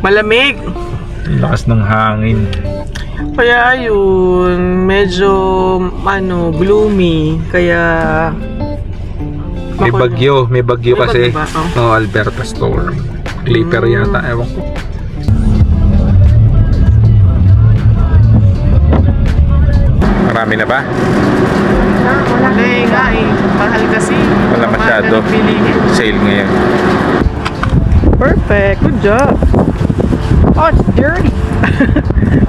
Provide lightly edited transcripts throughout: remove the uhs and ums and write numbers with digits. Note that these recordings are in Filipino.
Malamig. Lakas ng hangin. Kaya ayun, medyo gloomy. Kaya may bagyo kasi. Diba? Oh, Alberta storm. Clipper yata, ewan ko. Marami na ba? Wala nga eh. Mahal kasi. Wala masyado. Sale ngayon. Perfect. Good job. Oh, it's dirty.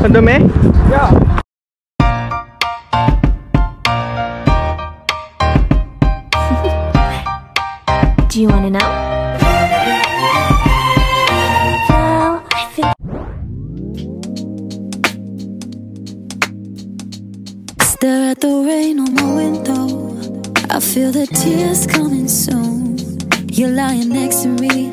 Ang dumi? Yeah. Do you wanna know? Well, I think stare at the rain on my window. I feel the tears coming soon. You're lying next to me,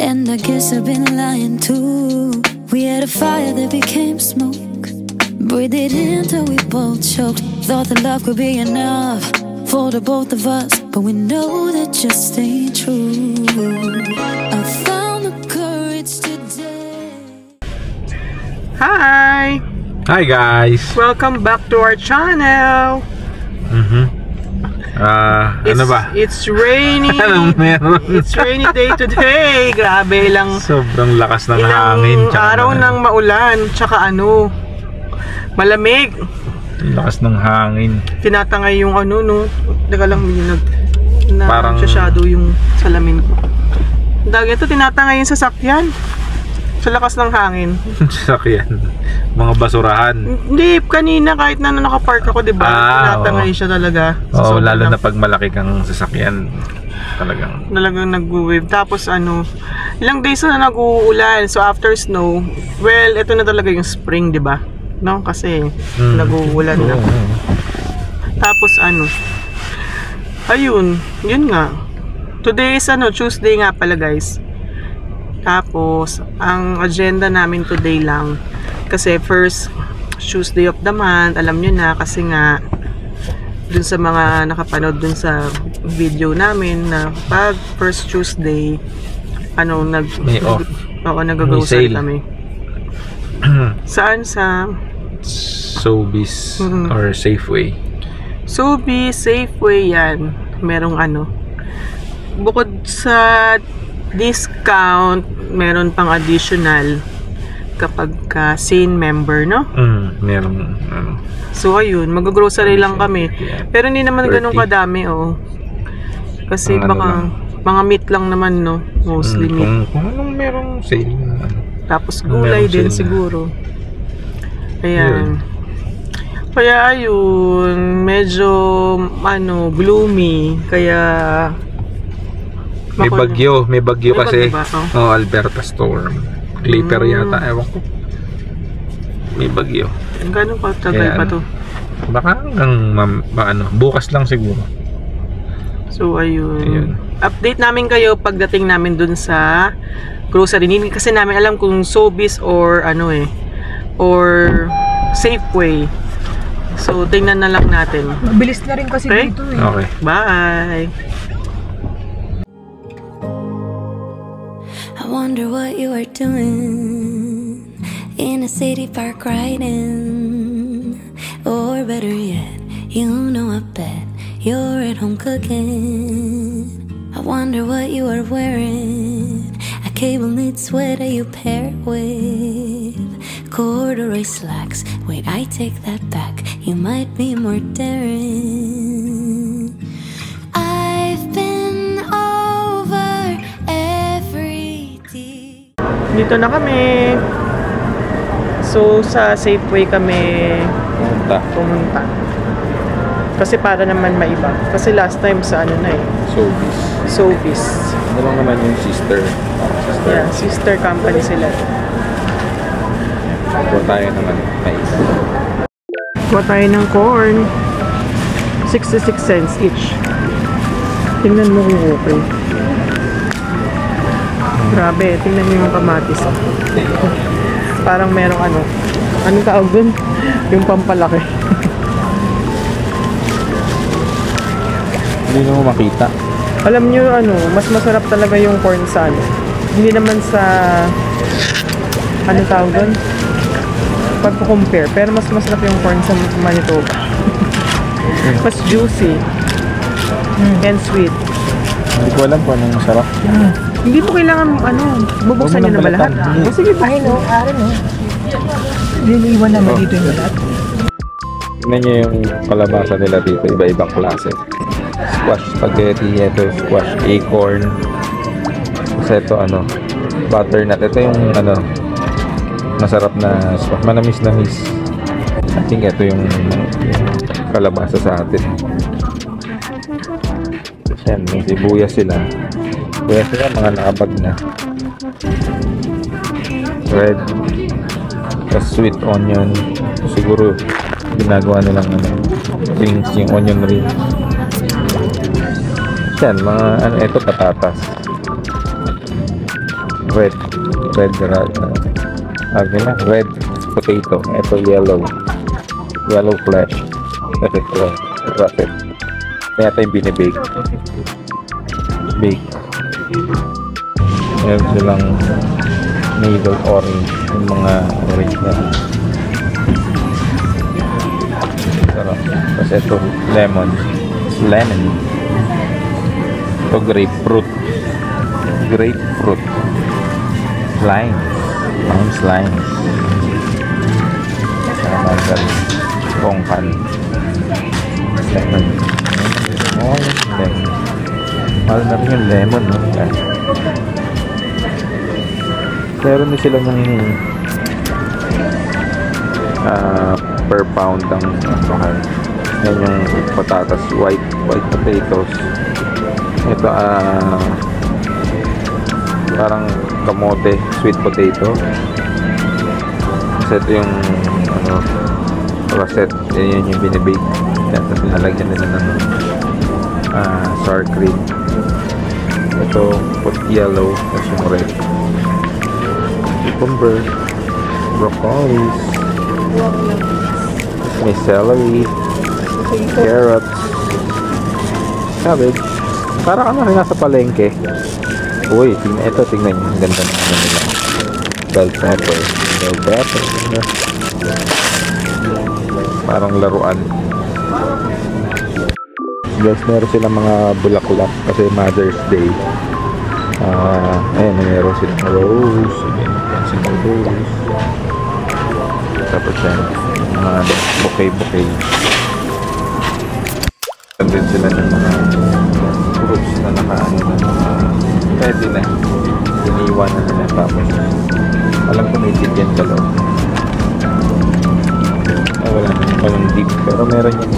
and I guess I've been lying too. We had a fire that became smoke. Breathed it in till we both choked. Thought that love could be enough for the both of us, but we know that just ain't true. I found the courage today. Hi! Hi guys! Welcome back to our channel. Ano ba? It's rainy. Anong meron? It's rainy day today. Grabe lang. Sobrang lakas ng Ilang hangin. araw nang maulan. Tsaka malamig. Lakas ng hangin. Tinatangay yung Teka lang, Parang shadow yung salamin ko. Dahil ito, tinatangay yung sasakyan. Sa lakas ng hangin. Sasakyan. Mga basurahan. Hindi, kanina kahit na nakapark ako, diba? Tinatangay siya talaga. Oo, lalo na pag malaki kang sasakyan. Talagang nag-wave. Tapos ilang days na nag-uulan. So after snow, well, ito na talaga yung spring, diba? No? Kasi nag-uulan na. Tapos ayun, yun nga. Today is Tuesday nga pala, guys. Tapos ang agenda namin today lang, kasi first Tuesday of the month, alam nyo na, kasi nga dun sa mga nakapanood dun sa video namin na pag first Tuesday may off. Oo, nag-grocery kami. Saan? Sa Sobeys or Safeway. Sobeys, Safeway, yan. Merong bukod sa discount, meron pang additional kapag SANE member, no? Meron So ayun, mag-grocery lang kami. Pero hindi naman ganun kadami, Kasi baka mga meat lang naman, no? Mostly meat. Kung anong merong sale. Tapos gulay din siguro. Ayan. Kaya ayun, medyo gloomy. Kaya may bagyo kasi. Diba? Oh, Alberta storm. Clipper yata, ewan ko. May bagyo. Gano'n pa tagal pa to? Baka hanggang bukas lang siguro. So ayun. Update namin kayo pagdating namin dun sa grocery. Hindi kasi namin alam kung Sobeys or or Safeway. So tingnan na lang natin. Mabilis na rin kasi dito eh. Okay. Bye! I wonder what you are doing in a city park riding, or better yet, I bet you're at home cooking. I wonder what you are wearing, a cable knit sweater you pair it with corduroy slacks. Wait, I take that back, you might be more daring. I've been over every day. Dito na kami. So sa Safeway kami pumunta. Kasi para naman maiba. Kasi last time sa Sobeys. Ano lang naman yung sister. Yeah, sister company sila. Kuha tayo naman mais. Kuha tayo ng corn. 66 cents each. Tingnan mo kung okay. Grabe, tingnan mo yung kamatis. Parang merong anong tawag dun? Yung pampalaki. Hindi mo makita. Alam nyo mas masarap talaga yung corn sa Hindi naman sa ano tawag doon? Pagko-compare. Pero mas masarap yung corn sa Manitoba. Mas juicy. And sweet. Hindi ko alam kung anong masarap. Hindi mo kailangan, bubuksan Huwag mo nyo na ba nang lahat? balatan. O sige, Ay, no. Arin, no. Liliwan naman dito yung balat. Tignan nyo yung kalabasa nila dito, iba-ibang klase. Squash spaghetti, ito squash acorn. Kasi ito butternut. Ito yung masarap na squash, manamis-namis. I think ito yung kalabasa sa atin. Yan, may sibuyas sila. Sibuyas sila, mga nakabag na. Red. Tapos sweet onion. Siguro ginagawa nilang rings yung onion ring. Yan, mga ito patatas. Red potato. Ito yellow flesh. Ito roasted. Kaya ito yung binibake. Meron silang navel orange, yung mga orange na sarap. Tapos ito lemon. Ito grapefruit. Lime. Mandarin. Kongkan. Lemon. Mahal na rin yung lemon, no? Yan. Meron din sila ng per pound ang mahal. Yan yung patatas, white potatoes. Ito parang kamote, sweet potato. Kasi ito yung rosette, yan yung binibake. Tapos pinalagyan nila ng sour cream. Ito yellow, tapos yung red. Cucumber, broccoli, may celery, carrots, cabbage. Para ka na rin nasa palengke. Uy, tingnan nyo, ang ganda ng nila. Bell pepper. Parang laruan. Guys, meron silang mga bulaklak kasi Mother's Day. Ayan, meron silang rose. Tapos yan, mga bouquet. Meron sila ng mga fruits na pwede na. Iniwan na nila tapos. Alam ko may tigyan sa loob. Wala naman palang deep, pero meron yung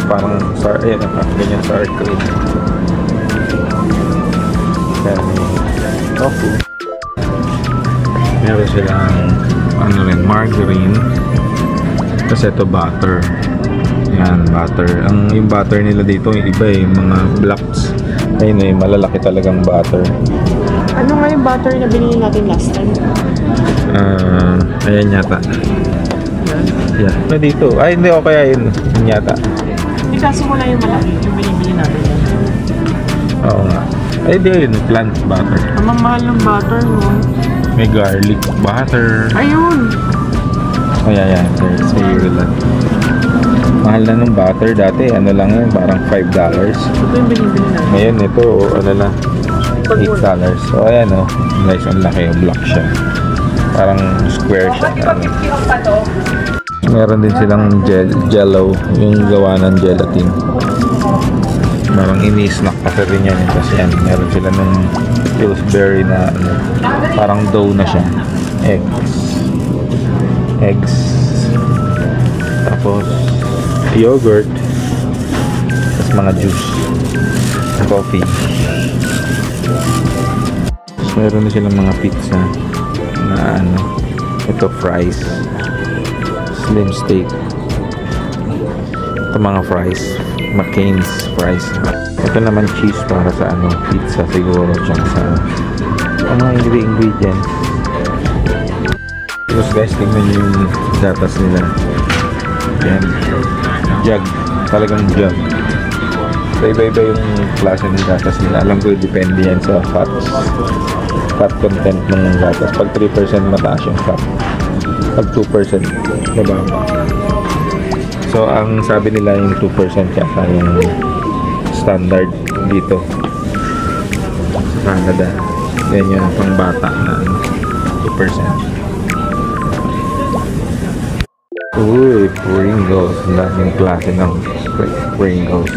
parang ganyan sour cream. Tofu. Meron silang margarine. Kasi ito butter. Yan, butter. Yung butter nila dito, yung iba yung mga blocks. Ayun malalaki talagang butter. Ano nga yung butter na binili natin last time? Ayan yata. Yeah. Dito. Ay, hindi. Okay, yun yata. Hindi kaso wala yung malaki. Yung binibili natin yan. Oo nga. Ay, di yun. Plant butter. Ang mahal ng butter, no? May garlic butter. Ayun! Ayan. There's a lang. Mahal na ng butter dati. Ano lang yun? Parang $5. Ito yung binibili natin. Ngayon, ito, $8. So, ayan, guys, ang laki. Block siya. Parang square siya. Meron din silang jello, yung gawa ng gelatin. Parang ini-snack kasi rin yan. Kasi yan, meron sila ng Pillsbury na parang dough na siya. Eggs. Tapos yogurt. Tapos mga juice. Coffee. Tapos meron din silang mga pizza na ito fries. Slim steak. Ito mga fries, McCain's fries. Ito naman cheese para sa pizza siguro, tsaka sa mga ingredients. Tapos guys, tingnan nyo yung gatas nila. Yan, jug, talagang jug. So iba-iba yung klase ng gatas nila. Alam ko depende yan sa fats. fat content ng gatas. Pag 3% mataas yung fat. Pag 2% mababa. So ang sabi nila yung 2% yata yung standard dito sa Canada. Yan yung pang bata na 2%. Uy, Pringles. Ang daming klase ng Pringles.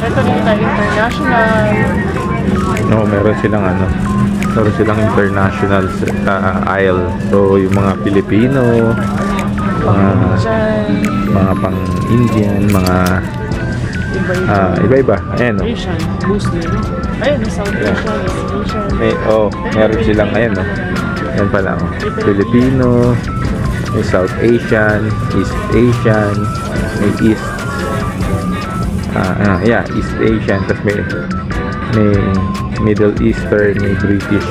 Ito dito international. No, meron silang international aisle. So, yung mga Pilipino, mga pang Indian, mga iba-iba. Ayan, no? Asian, Muslim. Ayun, South Asian, Asian. Meron silang, ayan, no? Ayan pala, oh. Filipino, may South Asian, East Asian, may East Asian, tapos may Middle Eastern, may British,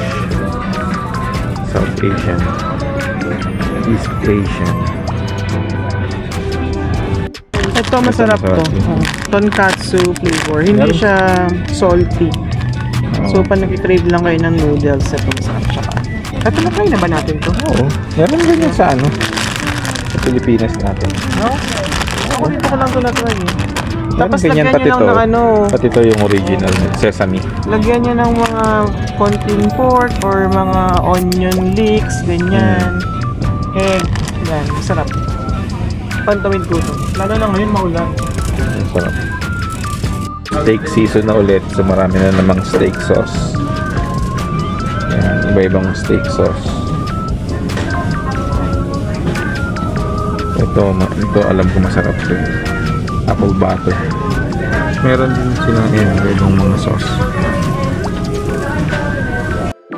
South Asian, East Asian. Ito masarap to. Tonkatsu flavor. Hindi siya salty. So, pag nag-crave lang kayo ng noodles, ito masarap siya. Ito na-try na ba natin to? Oo. Meron ganyan sa sa Pilipinas natin. No? Ako dito ko lang ito na-try eh. Tapos ganyan, lagyan nyo lang ng pati ito yung original sesame. Lagyan nyo ng mga konting pork or mga onion leeks, ganyan. Egg. Yan, masarap. Pantawid ko ito. Lalo na ngayon maulan. Masarap. Steak season na ulit. So marami na namang steak sauce. Yan, iba-ibang steak sauce. Ito alam ko masarap ito. Apple butter. Meron din sila ibang mga sauce.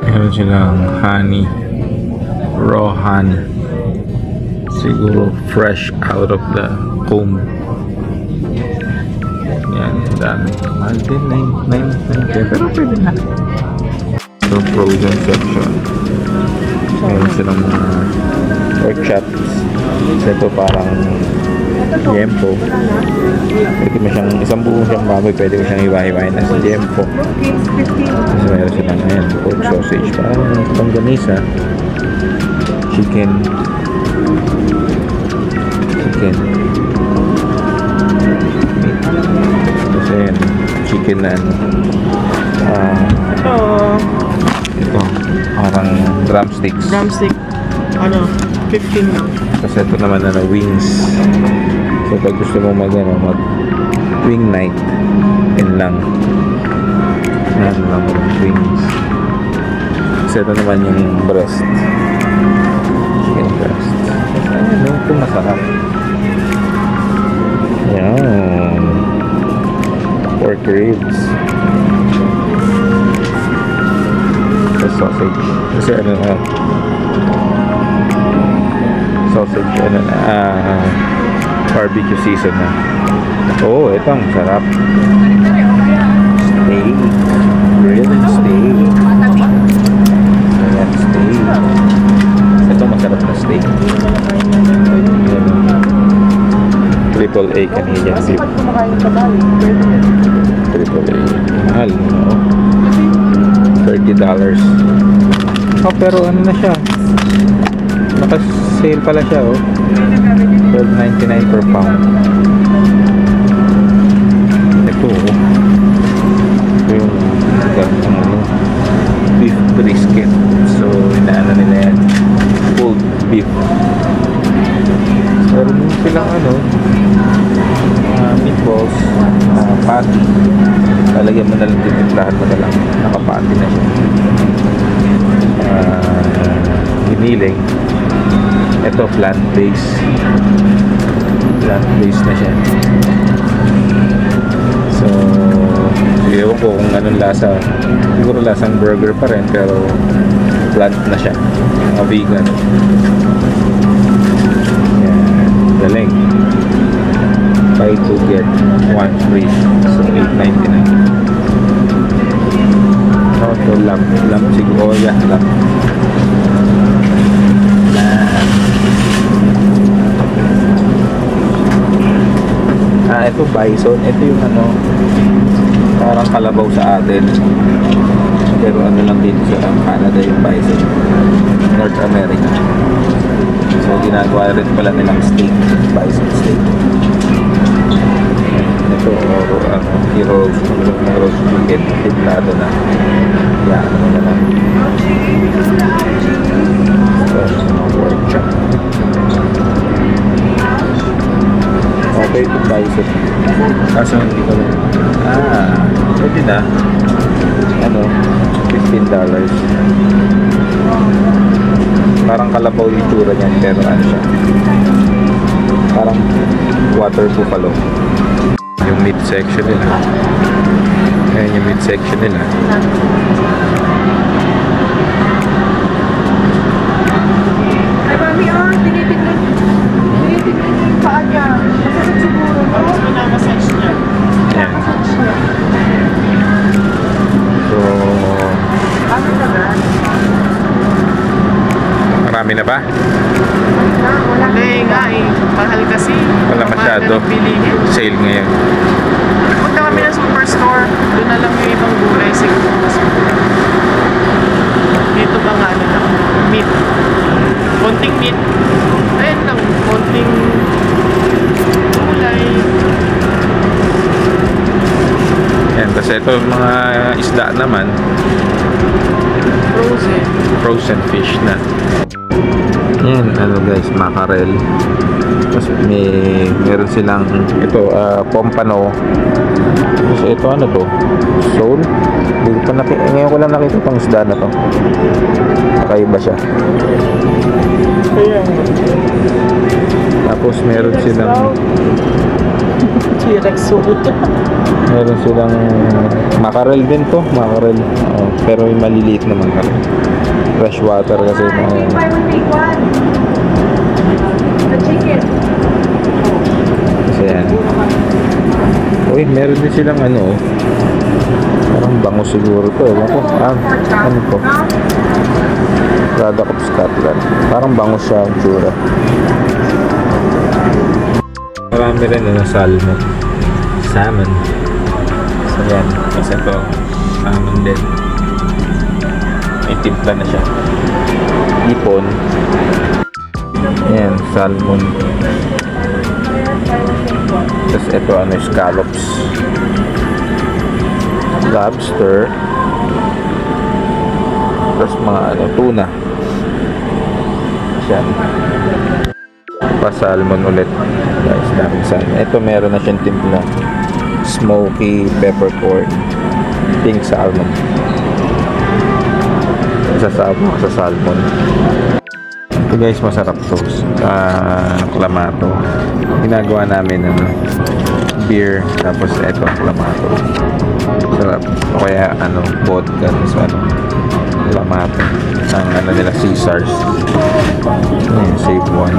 Meron silang honey. Raw honey. Siguro fresh out of the comb. Yan, dami. Mahal din, 9.90. Pero pwede na. So, frozen section. Meron silang mga pork chops. Ito parang yempo. Pwede mo siyang, isang buong siyang baboy, pwede mo siyang iwa-iwain na sa yempo. So, meron silang, ayan, pork sausage. Parang pangganisa. Chicken. Kasi yan, chicken na ito, parang drumsticks. Drumstick, 15 lang. Kasi ito naman na wings. So pag gusto mo mag wing night, yun lang. Yan lang wings. Kasi ito naman yung breast. Chicken breast. Ayun, ito masarap. Yan. Pork ribs. The sausage. Kasi sausage, barbecue season na. Oh, ito ang sarap. Steak. Grilled steak. Ayan, steak. Ito masarap na steak. Triple A Canadian beef. Triple A. Mahal, no? $30. Oh, pero ano na siya? Naka-sale pala siya, oh. $12.99 per pound. Ito, oh. Ito yung beef brisket. So, inaano nila yan. Pulled beef. Meron silang meatballs, patty. Lalagyan mo na lang dito lahat mo na lang. Nakapati na siya. Giniling. Ito plant-based. Plant-based na siya. So, ewan ko kung anong lasa. Siguro lasang burger pa rin, pero plant na siya. Vegan. Galing. Buy to get one free. So, $8.99. Oh, ito lamb siguro. Oh, yeah, lamb. ito bison. Ito yung ano, parang kalabaw sa atin. Pero ano lang dito sa Canada yung bison. North America. So ginagawa rin pala nilang steak, bison steak. Ito, i-roast, roast chicken, timplado na. Yan, ano na lang. Okay, ito bison. Kaso hindi ko lang. Pwede na. Ano, $15. Parang kalabaw yung itsura niyan, pero ano siya, parang water buffalo. Yung meat section nila. Ayan yung meat section nila. Ay, mami, tinitignan yung paa niya. Masasag siguro, no? Massage niya. Ayan. Masasag niya. So, Ano na ba? marami na ba? Wala. Hindi nga eh. Mahal kasi. Wala masyado. Mahal na bilihin. Sale ngayon. Punta kami ng superstore. Doon na lang yung ibang gulay. Siguro mas mura. Dito ba nga ano lang? Meat. Konting meat. Ayun lang. Konting gulay. Ayan, kasi ito mga isda naman, Frozen. frozen fish na. Yan, ano guys, mackerel. Tapos meron silang ito, pompano. Tapos ito, ano to? Sole? Hindi ko pa ngayon ko lang nakita itong isda na to. Kakaiba siya. Kaya Tapos meron silang T-Rex suit. meron silang mackerel din to, mackerel. Pero yung maliliit na mackerel. Freshwater kasi mga Buy one, take one. The chicken. kasi yan. Uy, meron din silang ano, parang bango siguro to. Ewan ko, ano to? Product of Scotland. Parang bango siya ang tsura. Marami rin na salmon. Salmon. So yan, kasi ito, salmon din. May timpla na siya. Ipon. Yan, salmon. Tapos ito, ano, scallops. Lobster. Tapos mga ano, tuna. Yan. Pa-salmon ulit. Guys, daming salmon. Ito, meron na siyang timpla. Smoky peppercorn. Pink salmon. Sa salmon. Ito guys, masarap to. Clamato. Ginagawa namin ng beer. Tapos ito, clamato. Sarap. O kaya ano, vodka. So ano, clamato. Ang ano nila, Caesars. Ayan, save $1.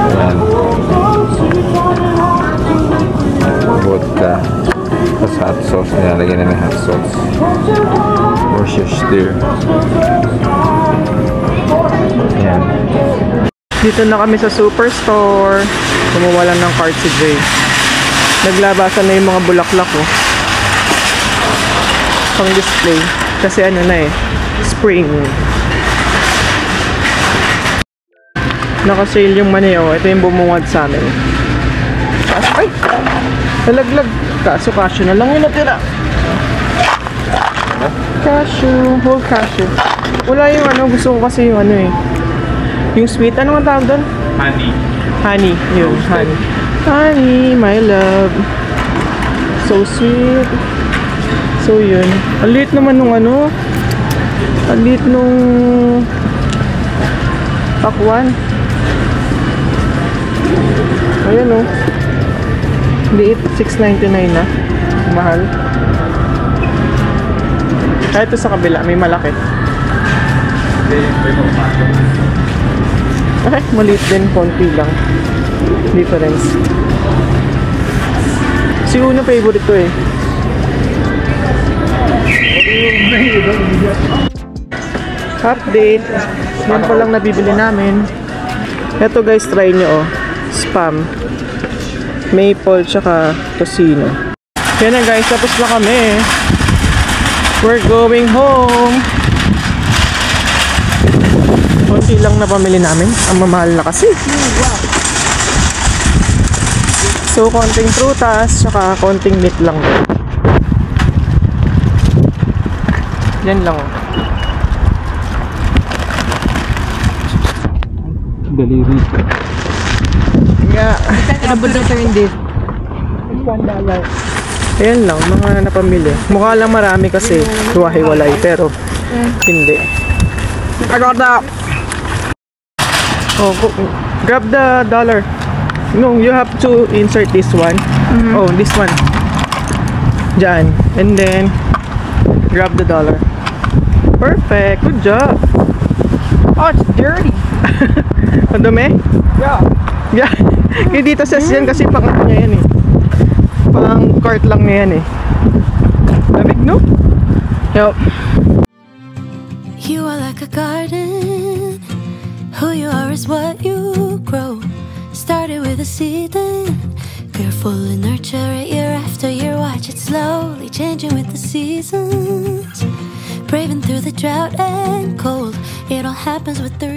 Ayan. Vodka. Tapos hot sauce. Nilalagyan na ng hot sauce. Worcestershire. Ayan. Dito na kami sa superstore. Kumuha lang ng card si Jay. Naglabasan na yung mga bulaklak ko. Pang display. Kasi ano na eh. Spring. Naka-sale yung maneo. Ito yung bumungad sa amin. Ay! Nalaglag. Kaso cashew na lang yung natira. Cashew. Whole cashew. Wala yung ano. Gusto ko kasi yung ano eh. Yung sweet. Ano ang tawag doon? Honey. Honey. Yun. Roasted. Honey. Honey. My love. So sweet. So yun. Ang liit naman nung ano. Ang liit nung pakwan. Ayan o. Liit. $6.99 na. Mahal. Kaya ito sa kabila. May malaki. Ay, maliit din. Konti lang. Difference. Si Uno favorite ko eh. Update. Yan pa lang nabibili namin. Ito guys, try nyo oh. Spam. Maple tsaka tocino. Yan na guys, tapos na kami. We're going home. Konti lang na pamili namin. Ang mamahal na kasi. So, konting prutas tsaka konting meat lang. Yan lang. Daliri. Nga. Double return din. $1. Ayan lang, mga napamili. Mukha lang marami kasi hiwa-hiwalay, pero hindi. I got that! Oh, grab the dollar. No, you have to insert this one. Oh, this one. Diyan. And then, grab the dollar. Perfect! Good job! Oh, it's dirty. Ang dumi? Yeah. Yeah. Kaya dito says yan kasi pang ano niya yan eh. Pang cart lang niya yan eh. Lamig, no? Yup. You are like a garden. Who you are is what you grow. Started with a seed then carefully nurture it year after year. Watch it slowly changing with the seasons. Braving through the drought and cold. It all happens with the